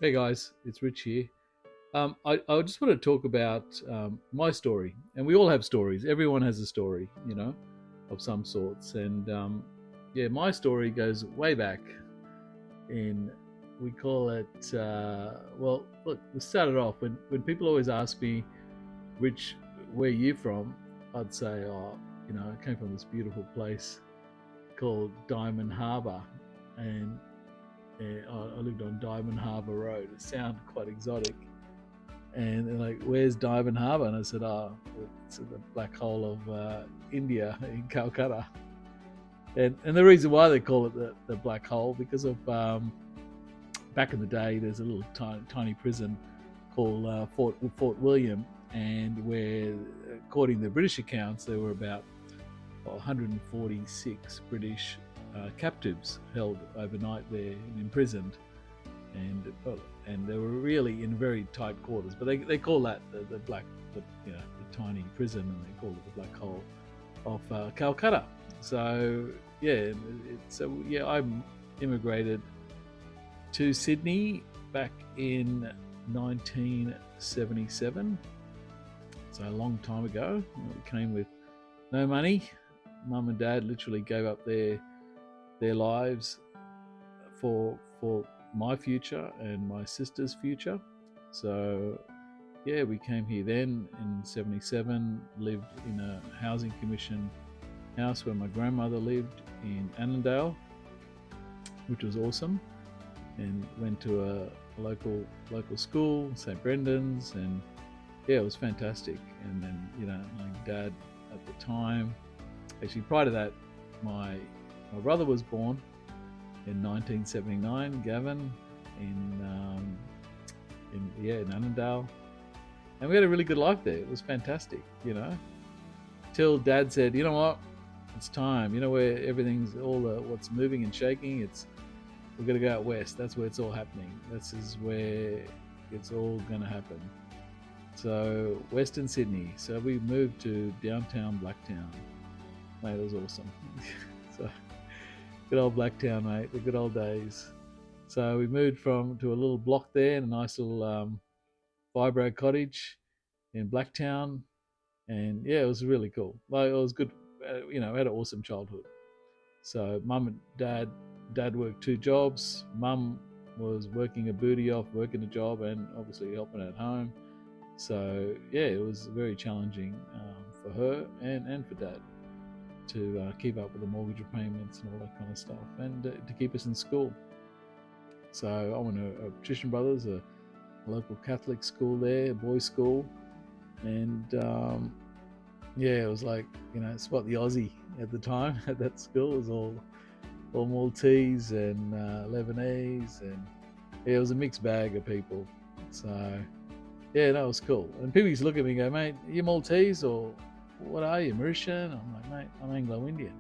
Hey guys, it's Rich here. I just want to talk about my story, and we all have stories. Everyone has a story, of some sorts. And yeah, my story goes way back in, we call it, well, look, we started off when people always ask me, Rich, where you from? I'd say, oh, I came from this beautiful place called Diamond Harbour, and I lived on Diamond Harbour Road. It sounded quite exotic. And they're like, "Where's Diamond Harbour?" And I said, "Oh, it's the black hole of India in Calcutta." And the reason why they call it the black hole because of back in the day, there's a little tiny prison called Fort William, and where, according to the British accounts, there were about 146 British captives held overnight there and imprisoned, and they were really in very tight quarters. But they call that the black, the tiny prison, and they call it the black hole of Calcutta. So yeah, I immigrated to Sydney back in 1977. So a long time ago. We came with no money. Mum and Dad literally gave up their lives for my future and my sister's future. So yeah, we came here then in 77, lived in a housing commission house where my grandmother lived in Annandale, which was awesome, and went to a local school, St. Brendan's, and yeah, it was fantastic. And then, my dad at the time, actually prior to that, my brother was born in 1979, Gavin, in Annandale, and we had a really good life there. It was fantastic, Till Dad said, "You know what? It's time. You know where everything's what's moving and shaking. We're gonna go out west. That's where it's all happening. This is where it's all gonna happen." So Western Sydney. So we moved to downtown Blacktown. Mate, it was awesome. So good old Blacktown, mate. The good old days. So we moved to a little block there in a nice little fibro cottage in Blacktown, and yeah, it was really cool. Like, it was good. I had an awesome childhood. So mum and dad worked two jobs. Mum was working a booty off, working a job, and obviously helping at home. So yeah, it was very challenging for her and for Dad to keep up with the mortgage repayments and all that kind of stuff, and to keep us in school. So I went to Patrician Brothers, a local Catholic school there, a boys' school, and yeah, it was like, it's what the Aussie at the time at that school was all Maltese and Lebanese, and yeah, it was a mixed bag of people. So yeah, that was cool. And people used to look at me and go, "Mate, are you Maltese or what are you, Mauritian?" I'm like, "Mate, I'm Anglo-Indian."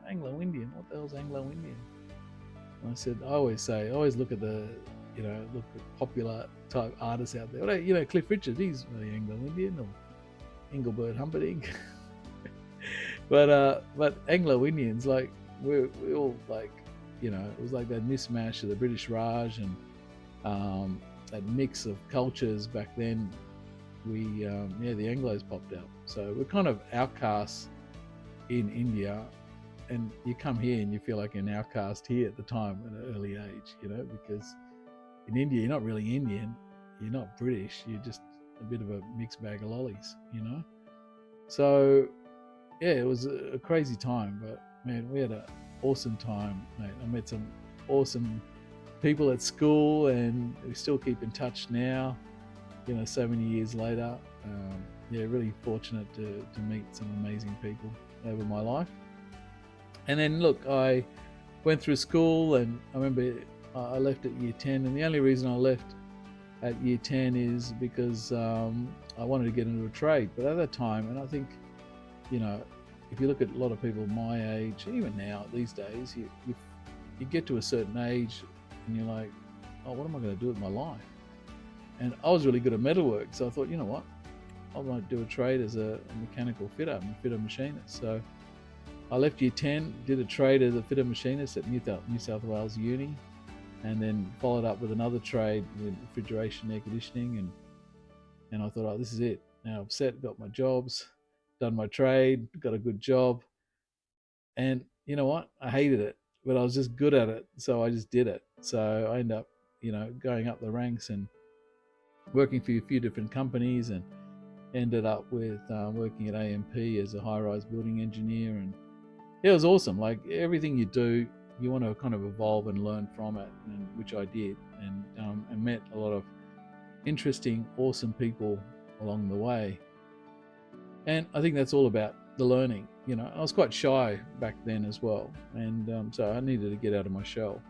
Anglo-Indian? What the hell's Anglo-Indian? And I said, I always look at look at popular type artists out there. Cliff Richard, he's really Anglo-Indian, or Engelbert Humperdinck. but Anglo-Indians, like, we all like, it was like that mismatch of the British Raj and that mix of cultures back then. The Anglos popped out. So we're kind of outcasts in India, and you come here and you feel like an outcast here at the time at an early age, because in India you're not really Indian, you're not British, you're just a bit of a mixed bag of lollies, So yeah, it was a crazy time, but man, we had an awesome time, mate. I met some awesome people at school, and we still keep in touch now, so many years later. Yeah, really fortunate to meet some amazing people over my life. And then look, I went through school, and I remember I left at year 10, and the only reason I left at year 10 is because I wanted to get into a trade. But at that time, and I think, if you look at a lot of people my age, even now these days, you get to a certain age and you're like, "Oh, what am I going to do with my life?" And I was really good at metalwork, so I thought, you know what, I might do a trade as a mechanical fitter machinist. So I left year 10, did a trade as a fitter machinist at New South Wales Uni, and then followed up with another trade with refrigeration, air conditioning, and I thought, oh, this is it. Now I'm set, got my jobs, done my trade, got a good job, and you know what? I hated it, but I was just good at it, so I just did it. So I ended up, going up the ranks and working for a few different companies, and ended up with working at AMP as a high-rise building engineer. And yeah, it was awesome. Like everything you do, you want to kind of evolve and learn from it, and which I did, and met a lot of interesting, awesome people along the way. And I think that's all about the learning. I was quite shy back then as well, and so I needed to get out of my shell.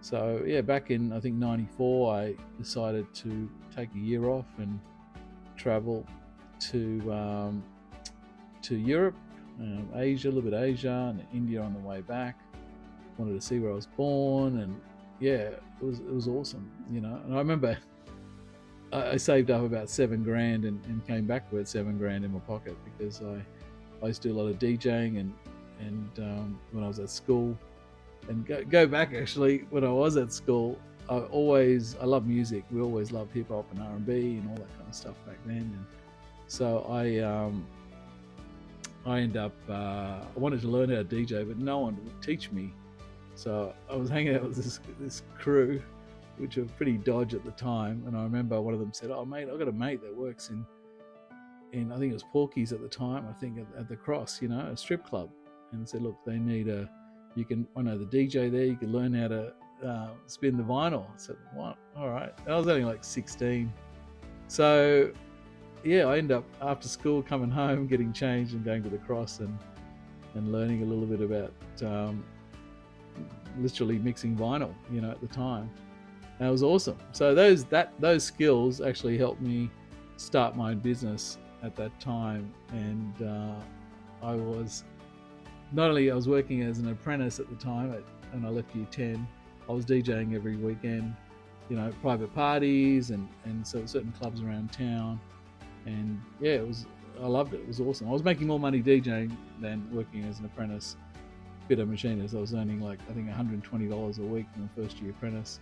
So yeah, back in I think '94, I decided to take a year off and travel to Europe, Asia, a little bit of Asia, and India on the way back. Wanted to see where I was born, and yeah, it was awesome. And I remember I saved up about $7,000 and came back with $7,000 in my pocket, because I used to do a lot of DJing and when I was at school, and go back actually when I was at school, I love music. We always loved hip hop and R&B and all that kind of stuff back then. And so I ended up I wanted to learn how to DJ, but no one would teach me. So I was hanging out with this crew, which were pretty dodge at the time. And I remember one of them said, "Oh mate, I've got a mate that works in I think it was Porky's at the time, I think at the Cross, a strip club." And said, "Look, they need I know the DJ there, you can learn how to spin the vinyl." I said, "What? All right." I was only like 16. So yeah, I ended up after school coming home, getting changed and going to the Cross and learning a little bit about literally mixing vinyl, at the time. And it was awesome. So those skills actually helped me start my business at that time. And I was working as an apprentice at the time, and I left year 10. I was DJing every weekend, private parties and so certain clubs around town. And yeah, I loved it. It was awesome. I was making more money DJing than working as an apprentice fitter machinist. I was earning like, I think $120 a week in my first year apprentice,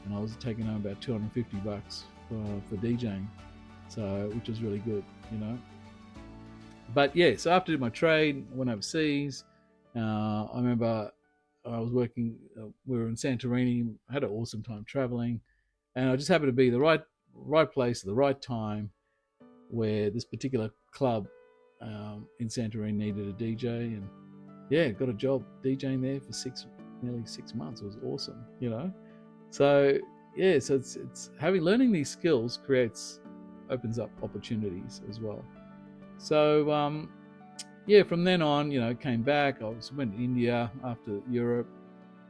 and I was taking home about $250 for DJing, so which was really good, But yeah, so after I did my trade, I went overseas. I remember I was working. We were in Santorini. I had an awesome time traveling, and I just happened to be the right place at the right time, where this particular club in Santorini needed a DJ, and yeah, got a job DJing there for nearly 6 months. It was awesome, So yeah, so it's learning these skills opens up opportunities as well. So yeah, from then on, came back. Went to India after Europe,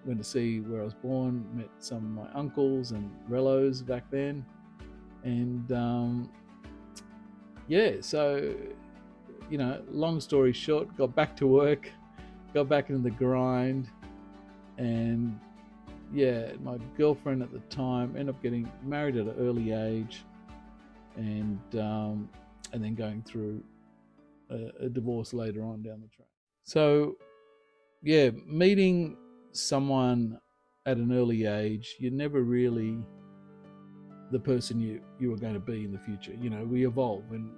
went to see where I was born, met some of my uncles and relos back then, and yeah, so long story short, got back to work, got back into the grind, and yeah, my girlfriend at the time ended up getting married at an early age, and then going through a divorce later on down the track. So yeah, meeting someone at an early age, you're never really the person you are going to be in the future. We evolve, and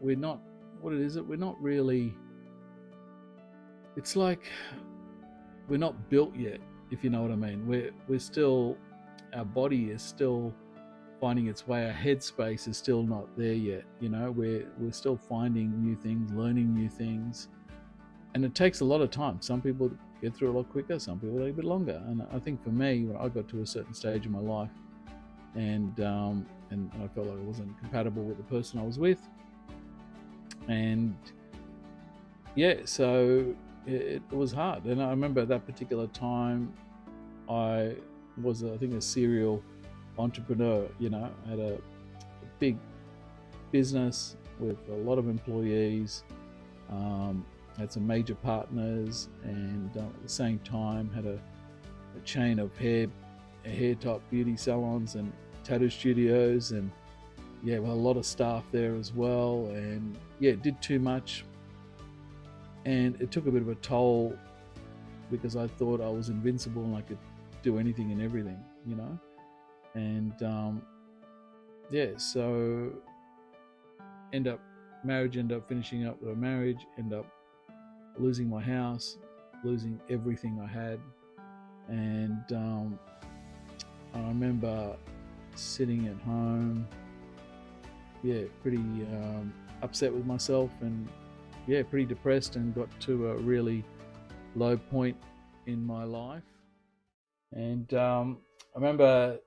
we're not we're not really, it's like we're not built yet, if you know what I mean. We're still, our body is still finding its way, our headspace is still not there yet. We're still finding new things, learning new things, and it takes a lot of time. Some people get through a lot quicker, some people take a bit longer. And I think for me, when I got to a certain stage in my life, and I felt like I wasn't compatible with the person I was with, and yeah, so it was hard. And I remember at that particular time, I was, I think, a serial entrepreneur. I had a big business with a lot of employees, had some major partners, and at the same time had a chain of hair top beauty salons and tattoo studios, and yeah, well, a lot of staff there as well. And yeah, it did too much, and it took a bit of a toll, because I thought I was invincible and I could do anything and everything. you know. And so marriage ended up finishing up with a marriage, end up losing my house, losing everything I had. And I remember sitting at home, pretty upset with myself, and pretty depressed, and got to a really low point in my life. And I remember,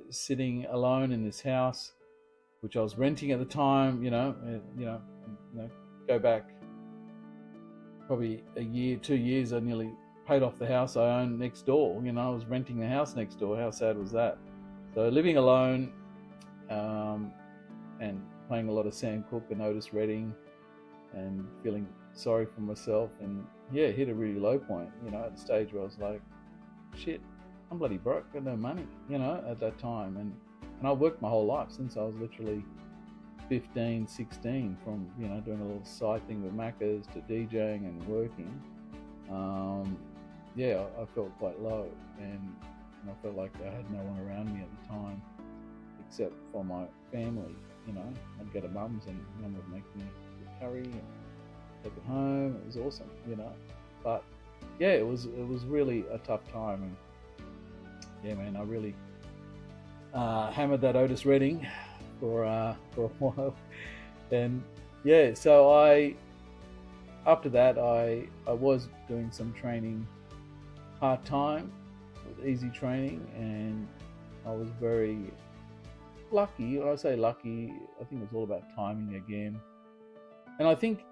sitting alone in this house, which I was renting at the time. Go back probably a year, 2 years, I nearly paid off the house I owned next door. I was renting the house next door. How sad was that? So living alone, and playing a lot of Sam Cooke and Otis Redding, and feeling sorry for myself, and hit a really low point, at the stage where I was like, shit, I'm bloody broke, got no money, at that time. And I worked my whole life since I was literally 15, 16, from, doing a little side thing with Macca's to DJing and working. I felt quite low, and I felt like I had no one around me at the time except for my family. I'd go to mum's, and mum would make me curry and take it home. It was awesome, but it was really a tough time. And man, I really hammered that Otis Redding for a while. And so after that I was doing some training part-time with Easy Training, and I was very lucky. When I say lucky, I think it's all about timing again. And I think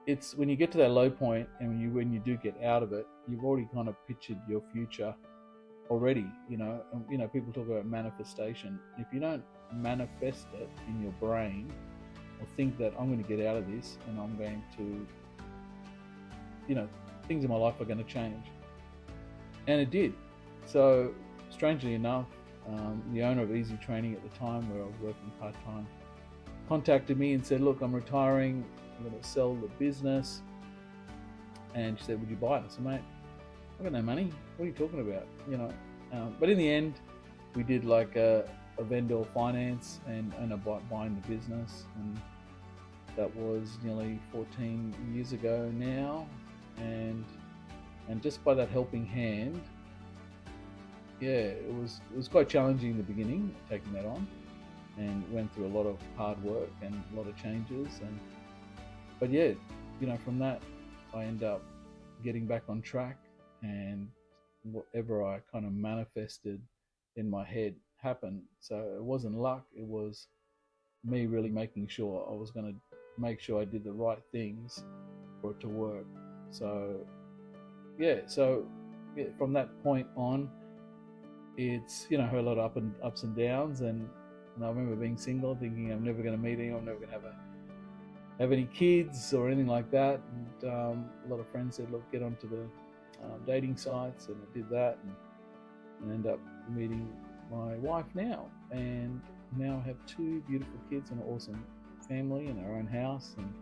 it's when you get to that low point, and when you do get out of it, you've already kind of pictured your future already. And, people talk about manifestation. If you don't manifest it in your brain, or think that I'm going to get out of this, and I'm going to, things in my life are going to change. And it did. So strangely enough, the owner of Easy Training at the time, where I was working part-time, contacted me and said, look, I'm retiring, I'm going to sell the business. And she said, would you buy it? I said, mate, I've got no money. What are you talking about? But in the end, we did like a vendor finance and buying the business. And that was nearly 14 years ago now. And just by that helping hand, it was quite challenging in the beginning, taking that on, and went through a lot of hard work and a lot of changes. But from that, I end up getting back on track, and whatever I kind of manifested in my head happened. So it wasn't luck, it was me really making sure I was going to make sure I did the right things for it to work. So from that point on, it's a lot of ups and downs, and I remember being single, thinking I'm never going to meet anyone, I'm never going to have any kids or anything like that. And a lot of friends said, look, get onto the dating sites, and I did that, and end up meeting my wife now, and now have 2 beautiful kids and an awesome family and our own house, and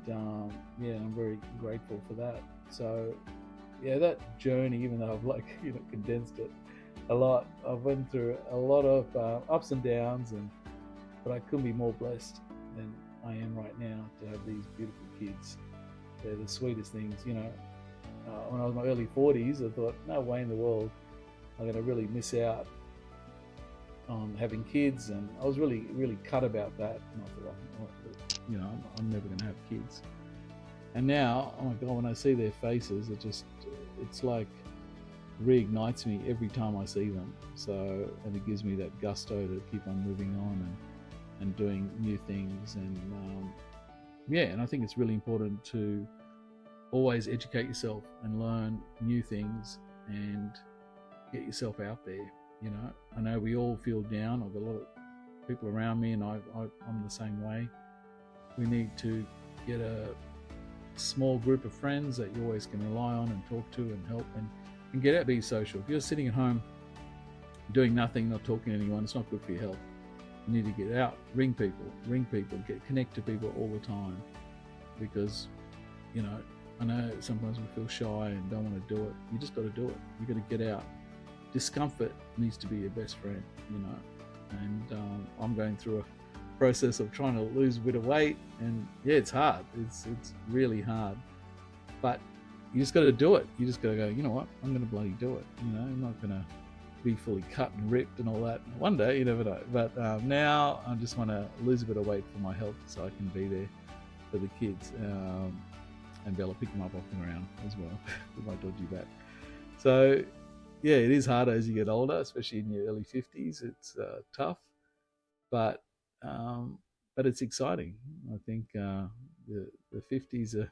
I'm very grateful for that. So that journey, even though I've condensed it a lot, I've went through a lot of ups and downs, but I couldn't be more blessed than I am right now to have these beautiful kids. They're the sweetest things. When I was in my early 40s, I thought, no way in the world I'm going to really miss out on having kids, and I was really, really cut about that. And I thought, I'm never going to have kids. And now, oh my God, when I see their faces, it's like reignites me every time I see them. So, and it gives me that gusto to keep on moving on and doing new things. And and I think it's really important to always educate yourself and learn new things and get yourself out there. I know we all feel down. I've got a lot of people around me, and I'm the same way. We need to get a small group of friends that you always can rely on and talk to and help, and get out, be social. If you're sitting at home doing nothing, not talking to anyone, it's not good for your health. You need to get out, ring people, connect to people all the time, because I know sometimes we feel shy and don't want to do it. You just got to do it. You got to get out discomfort needs to be your best friend, and I'm going through a process of trying to lose a bit of weight, and yeah, it's hard. It's really hard, but you just got to do it. You just got to go, you know what, I'm going to bloody do it. I'm not going to be fully cut and ripped and all that. One day, you never know. But now I just want to lose a bit of weight for my health so I can be there for the kids, and be able to pick them up off the ground as well with my dodgy back. So yeah, it is harder as you get older, especially in your early 50s. It's tough, but it's exciting. I think the 50s are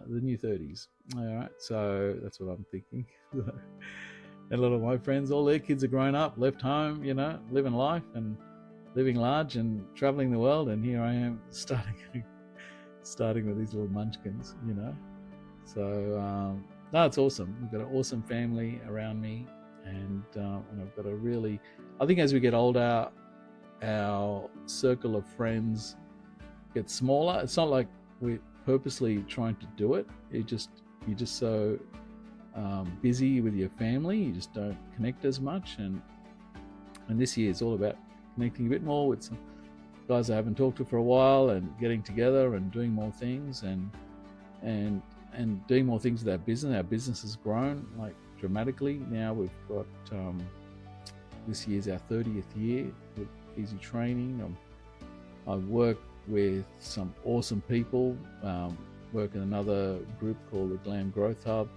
the new 30s. All right, so that's what I'm thinking. And a lot of my friends, all their kids are grown up, left home, living life and living large and traveling the world, and here I am starting with these little munchkins. So no, it's awesome. We've got an awesome family around me, and I've got I think as we get older, our circle of friends gets smaller. It's not like we're purposely trying to do it. You're just so busy with your family, you just don't connect as much. And this year is all about connecting a bit more with some guys I haven't talked to for a while, and getting together and doing more things, and doing more things with our business. Our business has grown like dramatically. Now we've got this year's our 30th year with Easy Training. I work with some awesome people. Work in another group called the Glam Growth Hub,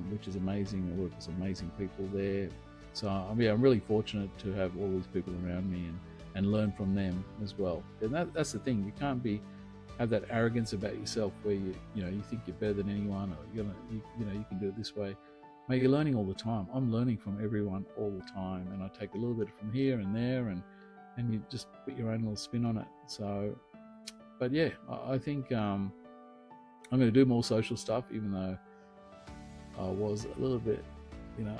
which is amazing. I work with some amazing people there. So I'm really fortunate to have all these people around me and learn from them as well. And that's the thing. You can't have that arrogance about yourself where you think you're better than anyone, or you can do it this way. Mate, you're learning all the time. I'm learning from everyone all the time, and I take a little bit from here and there, and you just put your own little spin on it. So, but yeah, I think I'm going to do more social stuff, even though I was a little bit,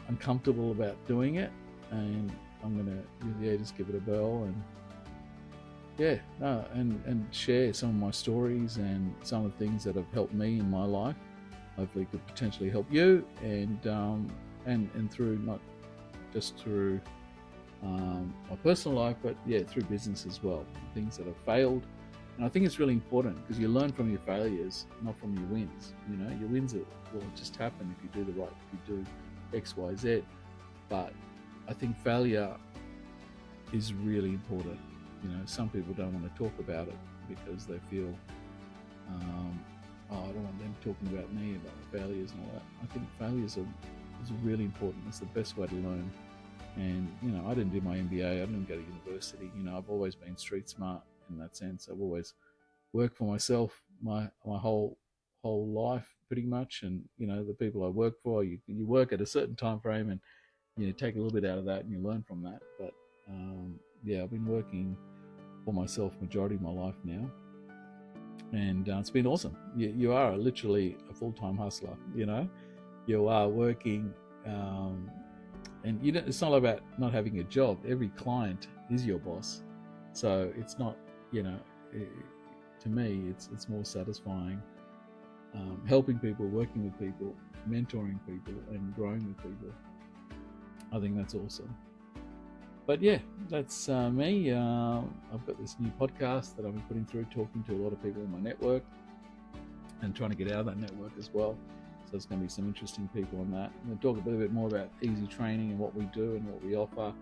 uncomfortable about doing it, and I'm going to just give it a go, and share some of my stories and some of the things that have helped me in my life. Hopefully, could potentially help you, and through not just through my personal life, but through business as well. Things that have failed. And I think it's really important because you learn from your failures, not from your wins. Your wins will just happen if you do if you do X, Y, Z. But I think failure is really important. Some people don't want to talk about it because they feel, I don't want them talking about me, about my failures and all that. I think failures is really important. It's the best way to learn. And, I didn't do my MBA. I didn't go to university. I've always been street smart in that sense. I've always worked for myself my whole life pretty much. And, the people I work for, you work at a certain time frame, and take a little bit out of that and you learn from that. But I've been working for myself majority of my life now, and it's been awesome. You are literally a full-time hustler. You are working, and it's not about not having a job. Every client is your boss, so it's not, to me it's more satisfying helping people, working with people, mentoring people, and growing with people. I think that's awesome. But yeah, that's me. I've got this new podcast that I've been putting through, talking to a lot of people in my network and trying to get out of that network as well. So there's going to be some interesting people on that. I'm going to talk a little bit more about Easy Training and what we do and what we offer,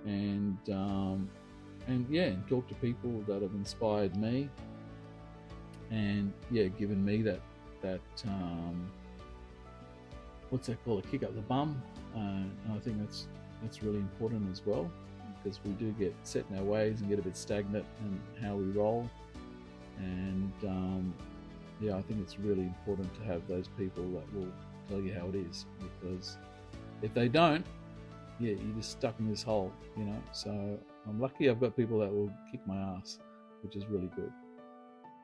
and talk to people that have inspired me, and given me that what's that called, a kick up the bum. And I think that's really important as well, because we do get set in our ways and get a bit stagnant in how we roll. And I think it's really important to have those people that will tell you how it is, because if they don't, you're just stuck in this hole, So I'm lucky I've got people that will kick my ass, which is really good.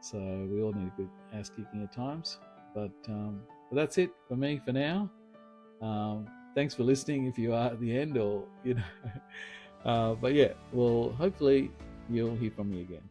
So we all need a good ass kicking at times. But that's it for me for now. Thanks for listening if you are at the end, or but hopefully you'll hear from me again.